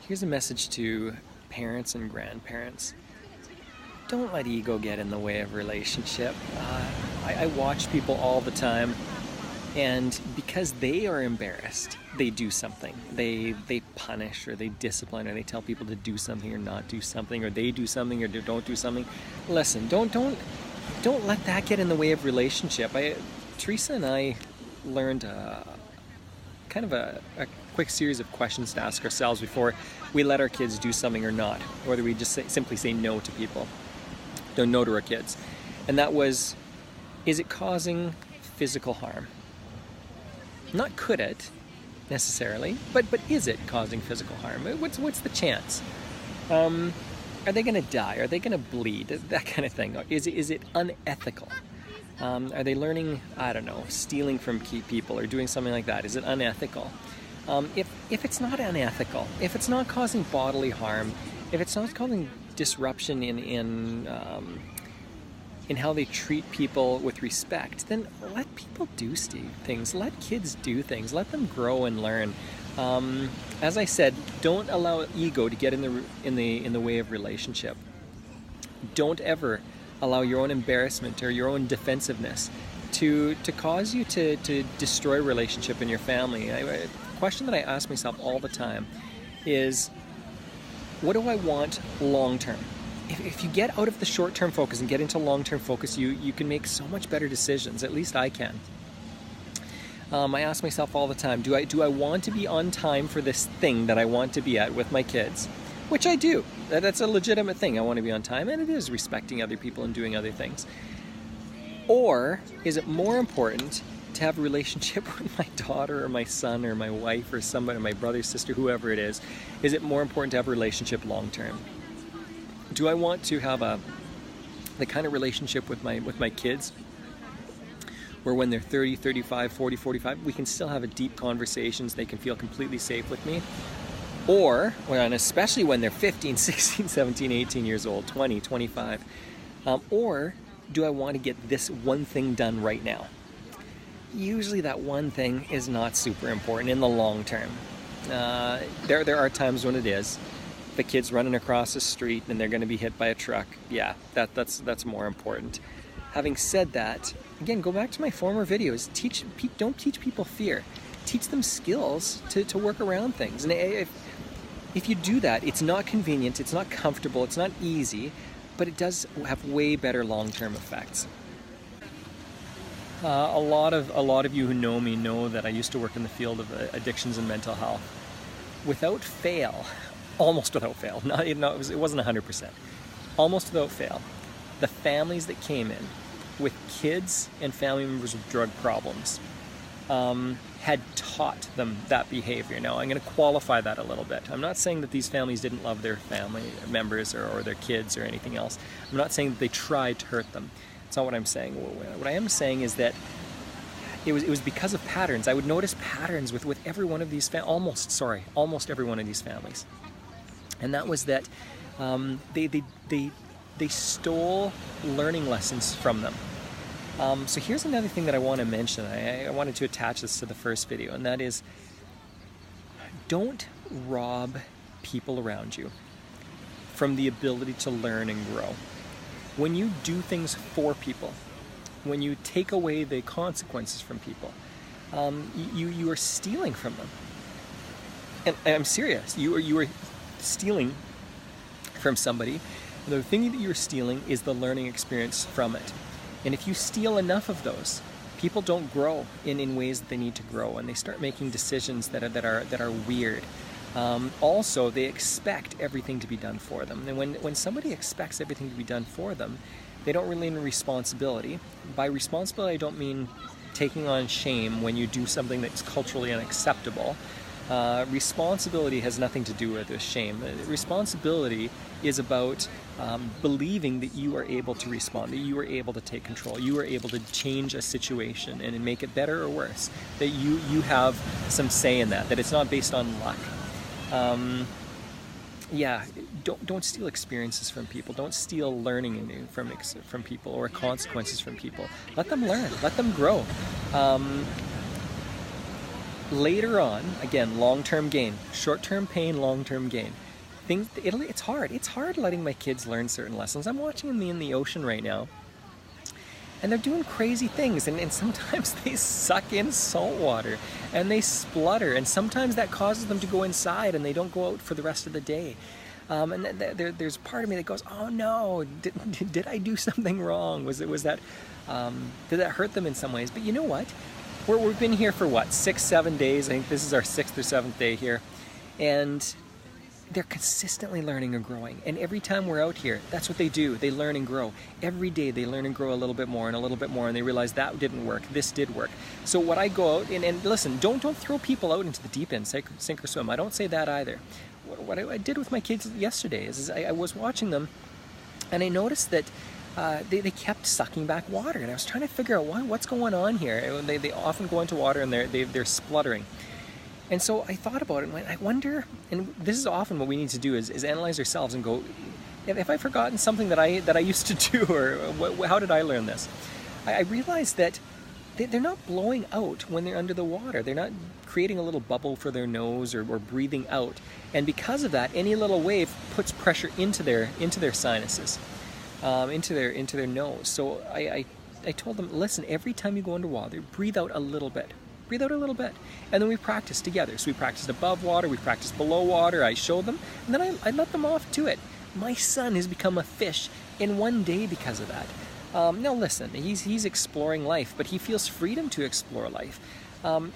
Here's a message to parents and grandparents. Don't let ego get in the way of relationship. I watch people all the time, and because they are embarrassed, they do something. They punish, or they discipline, or they tell people to do something or not do something, or they do something or don't do something. Listen, don't let that get in the way of relationship. Teresa and I learned kind of a quick series of questions to ask ourselves before we let our kids do something or not, whether we just simply say no to people, no to our kids. And that was, is it causing physical harm? Not could it necessarily, but is it causing physical harm? What's the chance? Are they going to die? Are they going to bleed? That kind of thing. Is it unethical? Are they learning, I don't know, stealing from people or doing something like that? Is it unethical? If it's not unethical, if it's not causing bodily harm, if it's not causing disruption in how they treat people with respect, then let people do things. Let kids do things. Let them grow and learn. As I said, don't allow ego to get in the way of relationship. Don't ever allow your own embarrassment or your own defensiveness to cause you to destroy relationship in your family. A question that I ask myself all the time is, what do I want long term? If you get out of the short-term focus and get into long-term focus, you can make so much better decisions. At least I can. I ask myself all the time, do I want to be on time for this thing that I want to be at with my kids? Which I do. That's a legitimate thing. I want to be on time, and it is respecting other people and doing other things. Or is it more important to have a relationship with my daughter or my son or my wife or somebody, my brother, sister, whoever it is? Is it more important to have a relationship long-term? Do I want to have the kind of relationship with my kids where when they're 30, 35, 40, 45, we can still have deep conversations, they can feel completely safe with me? Or, and especially when they're 15, 16, 17, 18 years old, 20, 25, or do I want to get this one thing done right now? Usually that one thing is not super important in the long term. There are times when it is. The kid's running across the street and they're going to be hit by a truck. Yeah, that's more important. Having said that, again, go back to my former videos. Don't teach people fear. Teach them skills to work around things. And if you do that, it's not convenient, it's not comfortable, it's not easy, but it does have way better long-term effects. A lot of you who know me know that I used to work in the field of addictions and mental health. Without fail, almost without fail, it wasn't 100%, almost without fail, the families that came in with kids and family members with drug problems had taught them that behavior. Now, I'm going to qualify that a little bit. I'm not saying that these families didn't love their family members or their kids or anything else. I'm not saying that they tried to hurt them. That's not what I'm saying. What I am saying is that it was because of patterns. I would notice patterns with every one of these almost every one of these families. And that was that they stole learning lessons from them. So here's another thing that I want to mention. I wanted to attach this to the first video, and that is, don't rob people around you from the ability to learn and grow. When you do things for people, when you take away the consequences from people, you are stealing from them. And I'm serious. You are stealing from somebody. The thing that you're stealing is the learning experience from it. And if you steal enough of those, people don't grow in ways that they need to grow, and they start making decisions that are weird. Also, they expect everything to be done for them. And when somebody expects everything to be done for them, they don't really need responsibility. By responsibility, I don't mean taking on shame when you do something that's culturally unacceptable. Responsibility has nothing to do with shame. Responsibility is about believing that you are able to respond, that you are able to take control, you are able to change a situation and make it better or worse, that you have some say in that it's not based on luck. Don't steal experiences from people. Don't steal learning from people or consequences from people. Let them learn. Let them grow. later on, again, long-term gain, short-term pain, long-term gain. It's hard. It's hard letting my kids learn certain lessons. I'm watching them in the ocean right now, and they're doing crazy things, and sometimes they suck in salt water and they splutter, and sometimes that causes them to go inside and they don't go out for the rest of the day. And there's part of me that goes, oh no, did I do something wrong? Did that hurt them in some ways? But you know what? We've been here for what, 6-7 days? I think this is our 6th or 7th day here, and they're consistently learning and growing. And every time we're out here, that's what they do. They learn and grow. Every day they learn and grow a little bit more and a little bit more, and they realize that didn't work, this did work. So what I go out, and listen, don't throw people out into the deep end, sink or swim. I don't say that either. What I did with my kids yesterday is I was watching them, and I noticed that they kept sucking back water, and I was trying to figure out what's going on here. They often go into water and they're spluttering. And so I thought about it and went, I wonder, and this is often what we need to do is analyze ourselves and go, have I forgotten something that I used to do, or how did I learn this? I realized that they're not blowing out when they're under the water. They're not creating a little bubble for their nose or breathing out. And because of that, any little wave puts pressure into their sinuses, into their nose. So I told them, listen, every time you go underwater, breathe out a little bit. Breathe out a little bit. And then we practiced together. So we practiced above water, we practiced below water, I showed them, and then I let them off to it. My son has become a fish in one day because of that. Now listen, he's exploring life, but he feels freedom to explore life.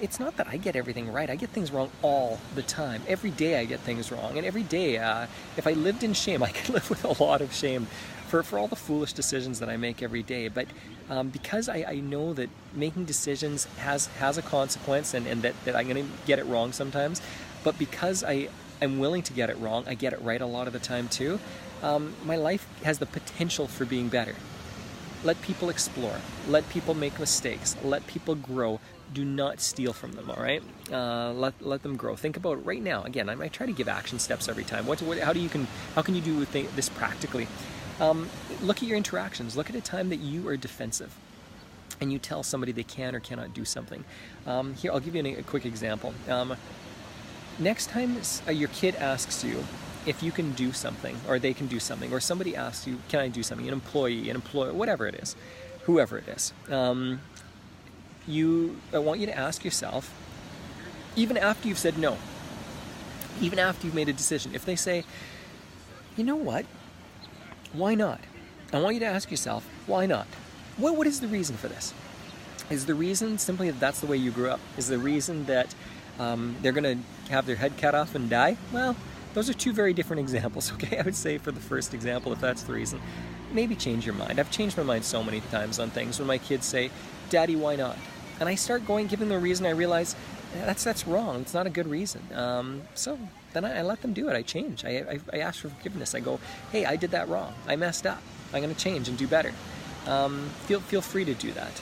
It's not that I get everything right. I get things wrong all the time. Every day I get things wrong. And every day, if I lived in shame, I could live with a lot of shame for all the foolish decisions that I make every day. But because I know that making decisions has a consequence, and that I'm going to get it wrong sometimes, but because I'm willing to get it wrong, I get it right a lot of the time too, my life has the potential for being better. Let people explore. Let people make mistakes. Let people grow. Do not steal from them, all right? Let them grow. Think about it right now. Again, I try to give action steps every time. How can you do this practically? Look at your interactions. Look at a time that you are defensive and you tell somebody they can or cannot do something. Here, I'll give you a quick example. Next time your kid asks you if you can do something, or they can do something, or somebody asks you, can I do something, an employer, whatever it is, whoever it is, I want you to ask yourself, even after you've said no, even after you've made a decision, if they say, you know what, why not? I want you to ask yourself, why not? What is the reason for this? Is the reason simply that that's the way you grew up? Is the reason that they're going to have their head cut off and die? Well, those are two very different examples, okay? I would say for the first example, if that's the reason, maybe change your mind. I've changed my mind so many times on things. When my kids say, Daddy, why not? And I start giving them a reason, I realize that's wrong. It's not a good reason. So then I let them do it. I change. I ask for forgiveness. I go, hey, I did that wrong. I messed up. I'm going to change and do better. Feel free to do that.